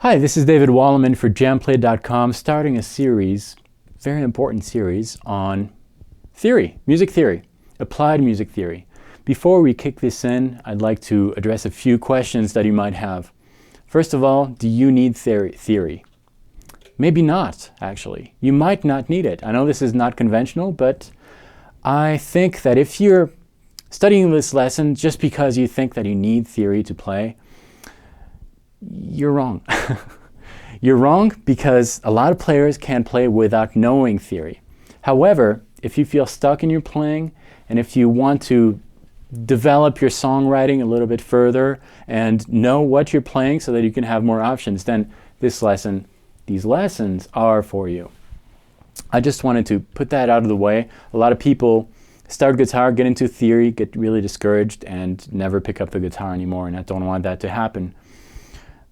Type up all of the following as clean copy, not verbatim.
Hi, this is David Walleman for JamPlay.com, starting a series, very important series, on theory, music theory, applied music theory. Before we kick this in, I'd like to address a few questions that you might have. First of all, do you need theory? Maybe not, actually. You might not need it. I know this is not conventional, but I think that if you're studying this lesson just because you think that you need theory to play, you're wrong. You're wrong because a lot of players can play without knowing theory. However, if you feel stuck in your playing and if you want to develop your songwriting a little bit further and know what you're playing so that you can have more options, then these lessons are for you. I just wanted to put that out of the way. A lot of people start guitar, get into theory, get really discouraged and never pick up the guitar anymore, and I don't want that to happen.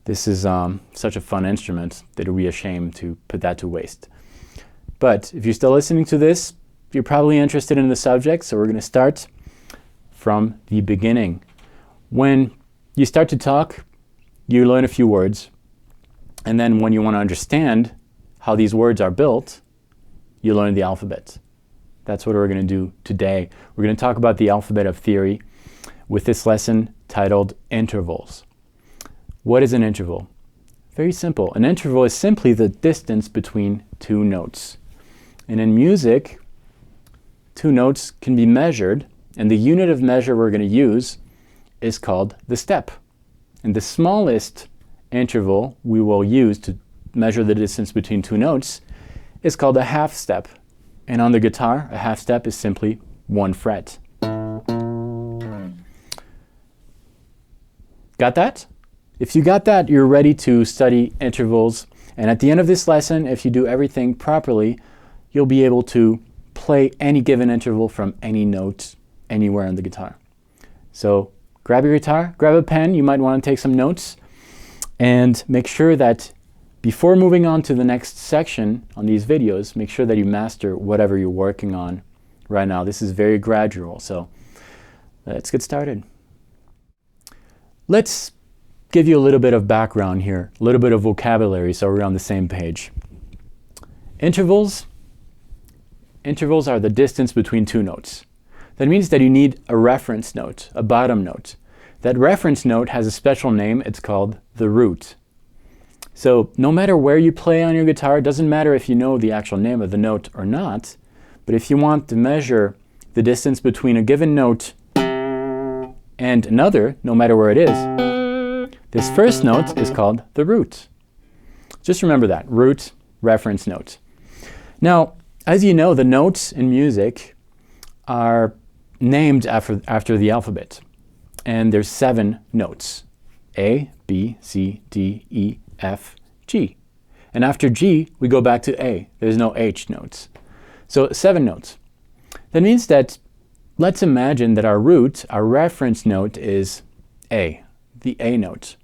This is such a fun instrument that it would be a shame to put that to waste. But if you're still listening to this, you're probably interested in the subject, so we're going to start from the beginning. When you start to talk, you learn a few words, and then when you want to understand how these words are built, you learn the alphabet. That's what we're going to do today. We're going to talk about the alphabet of theory with this lesson titled Intervals. What is an interval? Very simple. An interval is simply the distance between two notes. And in music, two notes can be measured, and the unit of measure we're going to use is called the step. And the smallest interval we will use to measure the distance between two notes is called a half step. And on the guitar, a half step is simply one fret. Got that? If you got that, you're ready to study intervals. And at the end of this lesson, if you do everything properly, you'll be able to play any given interval from any note anywhere on the guitar. So grab your guitar, grab a pen. You might want to take some notes. And make sure that before moving on to the next section on these videos, make sure that you master whatever you're working on right now. This is very gradual, so let's get started. Let's give you a little bit of background here, a little bit of vocabulary so we're on the same page. Intervals are the distance between two notes. That means that you need a reference note, a bottom note. That reference note has a special name. It's called the root. So no matter where you play on your guitar, it doesn't matter if you know the actual name of the note or not, but if you want to measure the distance between a given note and another, no matter where it is, this first note is called the root. Just remember that, root, reference note. Now, as you know, the notes in music are named after the alphabet. And there's 7 notes. A, B, C, D, E, F, G. And after G, we go back to A. There's no H notes. So 7 notes. That means that, let's imagine that our root, our reference note is A, the A note.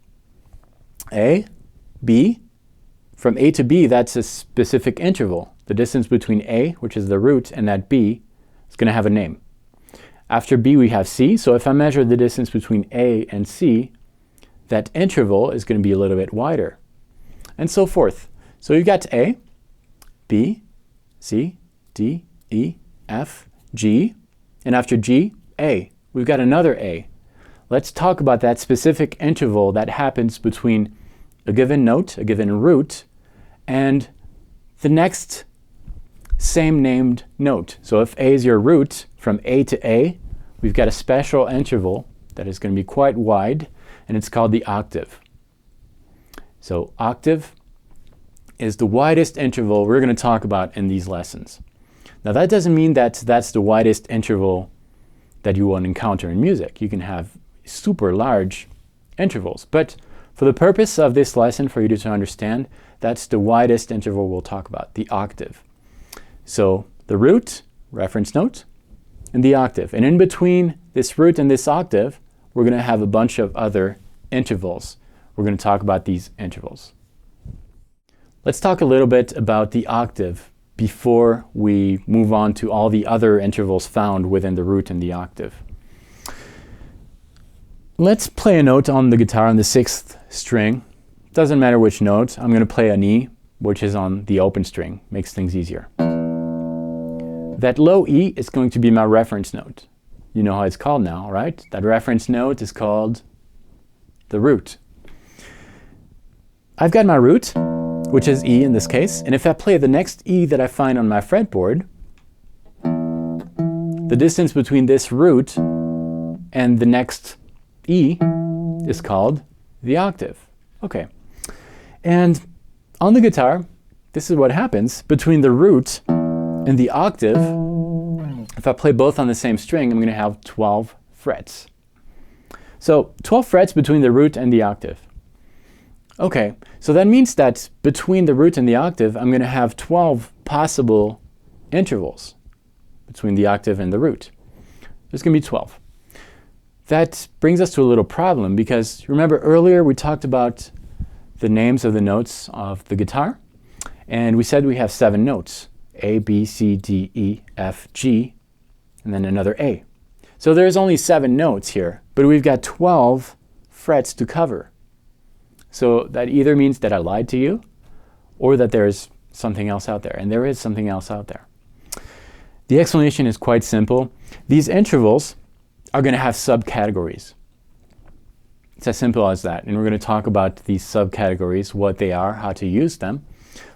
A, B, from A to B, that's a specific interval. The distance between A, which is the root, and that B is going to have a name. After B, we have C. So if I measure the distance between A and C, that interval is going to be a little bit wider, and so forth. So you've got A, B, C, D, E, F, G, and after G, A. We've got another A. Let's talk about that specific interval that happens between a given note, a given root, and the next same named note. So if A is your root, from A to A, we've got a special interval that is going to be quite wide, and it's called the octave. So octave is the widest interval we're going to talk about in these lessons. Now that doesn't mean that that's the widest interval that you will encounter in music. You can have super large intervals, but for the purpose of this lesson, for you to understand, that's the widest interval we'll talk about, the octave. So the root, reference note, and the octave. And in between this root and this octave, we're going to have a bunch of other intervals. We're going to talk about these intervals. Let's talk a little bit about the octave before we move on to all the other intervals found within the root and the octave. Let's play a note on the guitar on the 6th string doesn't matter which note. I'm going to play an E, which is on the open string. Makes things easier. That low E is going to be my reference note. You know how it's called now, right? That reference note is called the root. I've got my root, which is E in this case, and if I play the next E that I find on my fretboard, the distance between this root and the next E is called the octave. Okay. And on the guitar, this is what happens between the root and the octave. If I play both on the same string, I'm going to have 12 frets. So 12 frets between the root and the octave. Okay, so that means that between the root and the octave, I'm going to have 12 possible intervals between the octave and the root. There's going to be 12. That brings us to a little problem because remember earlier we talked about the names of the notes of the guitar, and we said we have 7 notes, A, B, C, D, E, F, G, and then another A. So there's only 7 notes here, but we've got 12 frets to cover. So that either means that I lied to you or that there's something else out there, and there is something else out there. The explanation is quite simple. These intervals are going to have subcategories. It's as simple as that, and we're going to talk about these subcategories, what they are, how to use them.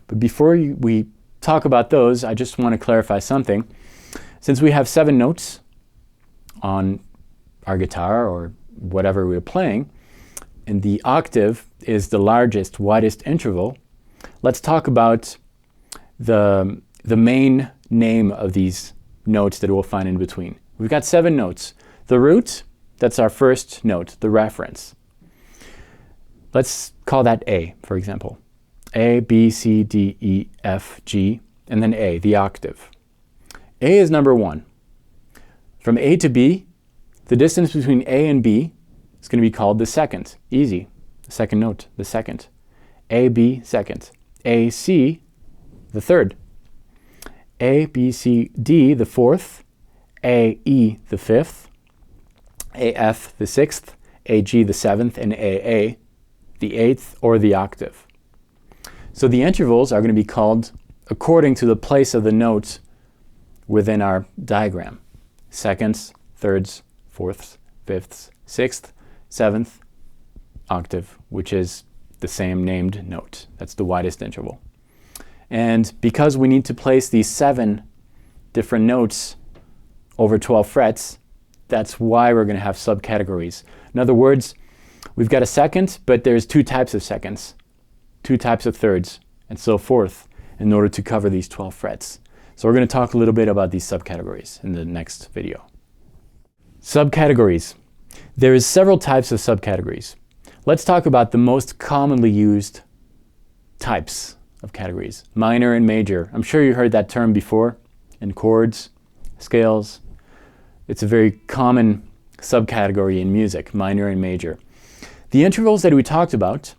But before we talk about those, I just want to clarify something. Since we have 7 notes on our guitar or whatever we're playing, and the octave is the largest, widest interval, let's talk about the main name of these notes that we'll find in between. We've got 7 notes. The root, that's our first note, the reference. Let's call that A, for example. A, B, C, D, E, F, G, and then A, the octave. A is number 1. From A to B, the distance between A and B is going to be called the second. Easy. The second note, the second. A, B, second. A, C, the third. A, B, C, D, the fourth. A, E, the fifth. A, F, the sixth. A, G, the seventh. And A, A, the eighth, or the octave. So the intervals are going to be called according to the place of the note within our diagram. Seconds, thirds, fourths, fifths, sixth, seventh, octave, which is the same named note. That's the widest interval. And because we need to place these 7 different notes over 12 frets, that's why we're going to have subcategories. In other words, we've got a second, but there's 2 types of seconds, 2 types of thirds, and so forth, in order to cover these 12 frets. So we're going to talk a little bit about these subcategories in the next video. Subcategories. There is several types of subcategories. Let's talk about the most commonly used types of categories. Minor and major. I'm sure you heard that term before in chords, scales. It's a very common subcategory in music, minor and major. The intervals that we talked about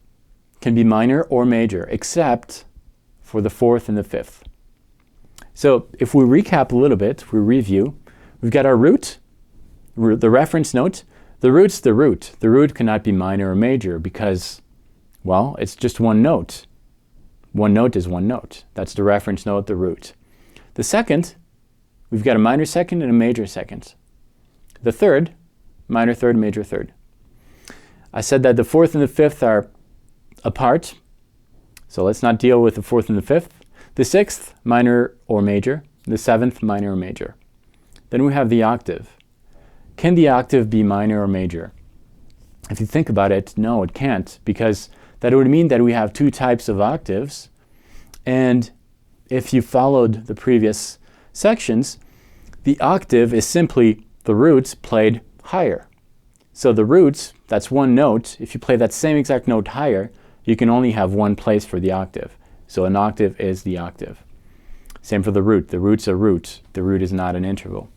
can be minor or major, except for the 4th and the 5th. So if we recap a little bit, we review, we've got our root, the reference note. The root's the root. The root cannot be minor or major because, well, it's just one note. One note is one note. That's the reference note, the root. The second, we've got a minor second and a major second. The third, minor third, major third. I said that the 4th and the 5th are apart, so let's not deal with the 4th and the 5th. The 6th, minor or major. The 7th, minor or major. Then we have the octave. Can the octave be minor or major? If you think about it, no, it can't, because that would mean that we have 2 types of octaves, and if you followed the previous sections, the octave is simply the roots played higher. So the roots, that's one note. If you play that same exact note higher, you can only have one place for the octave. So an octave is the octave. Same for the root. The root's a root. The root is not an interval.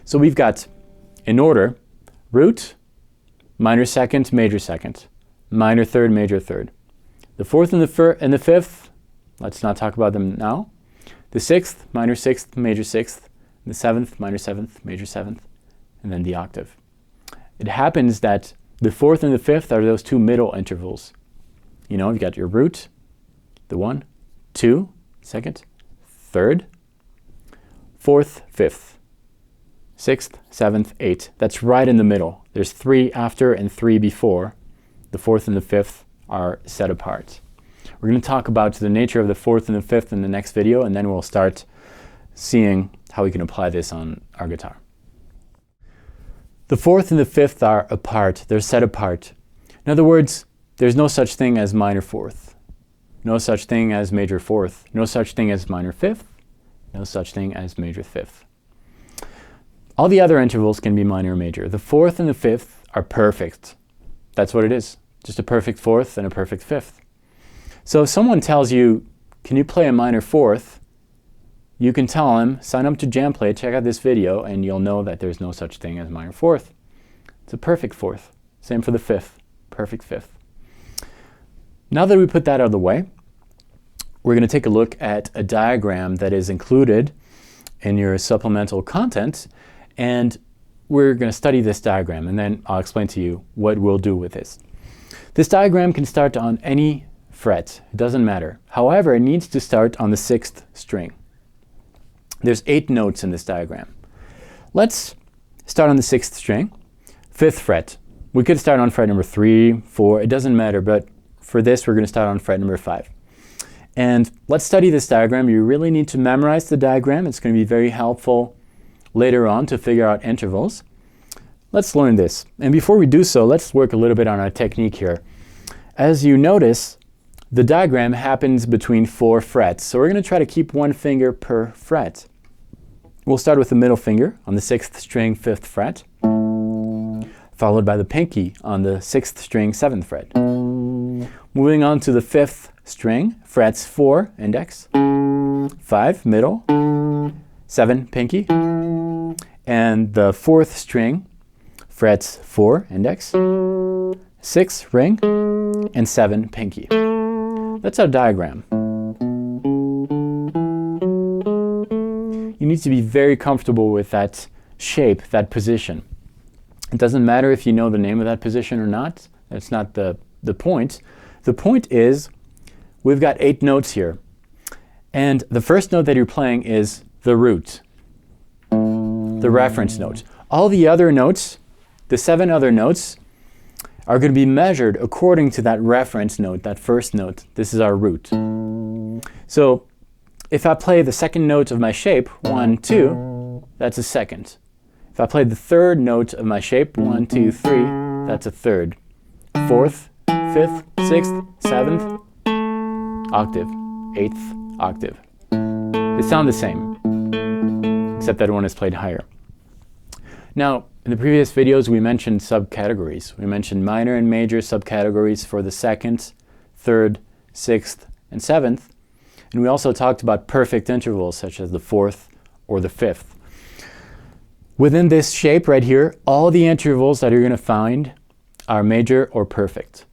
So we've got, in order, root, minor second, major second, minor third, major third. The 4th and the 5th, let's not talk about them now. The 6th, minor 6th, major 6th. The 7th, minor 7th, major 7th, and then the octave. It happens that the 4th and the 5th are those 2 middle intervals. You know, you've got your root, the 1, 2, second, third, fourth, fifth, sixth, seventh, eighth. That's right in the middle. There's 3 after and 3 before. The fourth and the fifth are set apart. We're going to talk about the nature of the fourth and the fifth in the next video, and then we'll start seeing how we can apply this on our guitar. The fourth and the fifth are apart. They're set apart. In other words, there's no such thing as minor fourth, no such thing as major fourth, no such thing as minor fifth, no such thing as major fifth. All the other intervals can be minor or major. The fourth and the fifth are perfect. That's what it is. Just a perfect fourth and a perfect fifth. So if someone tells you, can you play a minor fourth? You can tell them, sign up to JamPlay, check out this video, and you'll know that there's no such thing as minor fourth. It's a perfect fourth. Same for the fifth. Perfect fifth. Now that we put that out of the way, we're going to take a look at a diagram that is included in your supplemental content, and we're going to study this diagram, and then I'll explain to you what we'll do with this. This diagram can start on any fret. It doesn't matter. However, it needs to start on the 6th string. There's 8 notes in this diagram. Let's start on the 6th string, 5th fret. We could start on fret number 3, 4, it doesn't matter, but for this we're going to start on fret number 5. And let's study this diagram. You really need to memorize the diagram. It's going to be very helpful later on to figure out intervals. Let's learn this. And before we do so, let's work a little bit on our technique here. As you notice, the diagram happens between 4 frets. So we're going to try to keep 1 finger per fret. We'll start with the middle finger on the 6th string, 5th fret, followed by the pinky on the 6th string, 7th fret. Moving on to the 5th string, frets 4, index, 5, middle, 7, pinky, and the 4th string, frets 4, index, 6, ring, and 7, pinky. That's our diagram. You need to be very comfortable with that shape, that position. It doesn't matter if you know the name of that position or not. That's not the point. The point is, we've got 8 notes here. And the first note that you're playing is the root, the reference note. All the other notes, the 7 other notes, are going to be measured according to that reference note, that first note. This is our root. So if I play the second note of my shape, 1, 2, that's a second. If I play the third note of my shape, 1, 2, 3, that's a third. 4th, 5th, 6th, 7th, octave, 8th octave. They sound the same, except that one is played higher. Now, in the previous videos, we mentioned subcategories. We mentioned minor and major subcategories for the 2nd, 3rd, 6th, and 7th. And we also talked about perfect intervals, such as the 4th or the 5th. Within this shape right here, all the intervals that you're going to find are major or perfect.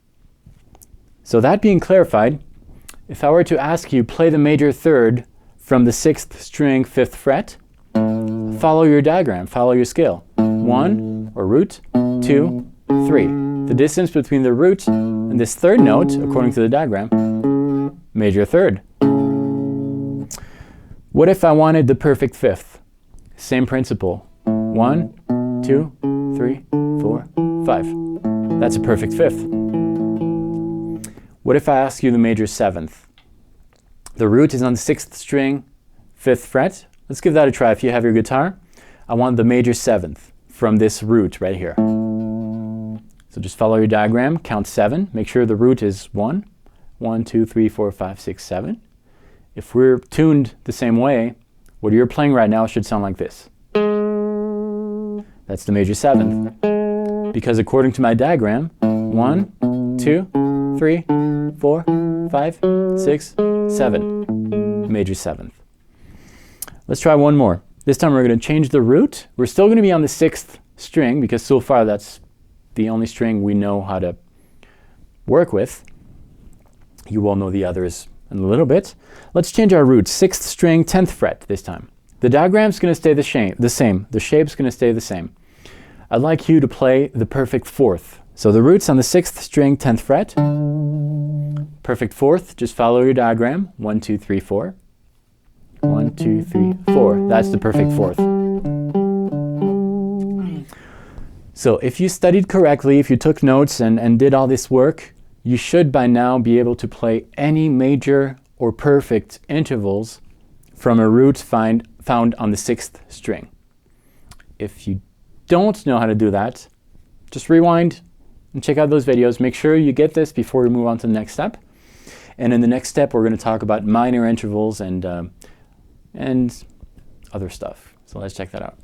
So that being clarified, if I were to ask you, play the major 3rd from the 6th string, 5th fret, follow your diagram, follow your scale. 1, or root, 2, 3. The distance between the root and this third note, according to the diagram, major 3rd. What if I wanted the perfect 5th? Same principle. 1, 2, 3, 4, 5. That's a perfect 5th. What if I ask you the major 7th? The root is on the 6th string, 5th fret. Let's give that a try. If you have your guitar, I want the major 7th from this root right here. So just follow your diagram, count 7, make sure the root is 1. 1, 2, 3, 4, 5, 6, 7. If we're tuned the same way, what you're playing right now should sound like this. That's the major 7th. Because according to my diagram, 1, 2, 3, 4, 5, 6, 7. Major 7th. Let's try one more. This time we're going to change the root. We're still going to be on the 6th string because so far that's the only string we know how to work with. You will know the others in a little bit. Let's change our root. 6th string, 10th fret this time. The diagram's going to stay the same. The shape's going to stay the same. I'd like you to play the perfect 4th. So the root's on the 6th string, 10th fret. Perfect fourth, just follow your diagram. 1, 2, 3, 4. 1, 2, 3, 4. That's the perfect fourth. So if you studied correctly, if you took notes and did all this work, you should by now be able to play any major or perfect intervals from a root found on the 6th string. If you don't know how to do that, just rewind and check out those videos. Make sure you get this before we move on to the next step. And in the next step, we're going to talk about minor intervals and other stuff. So let's check that out.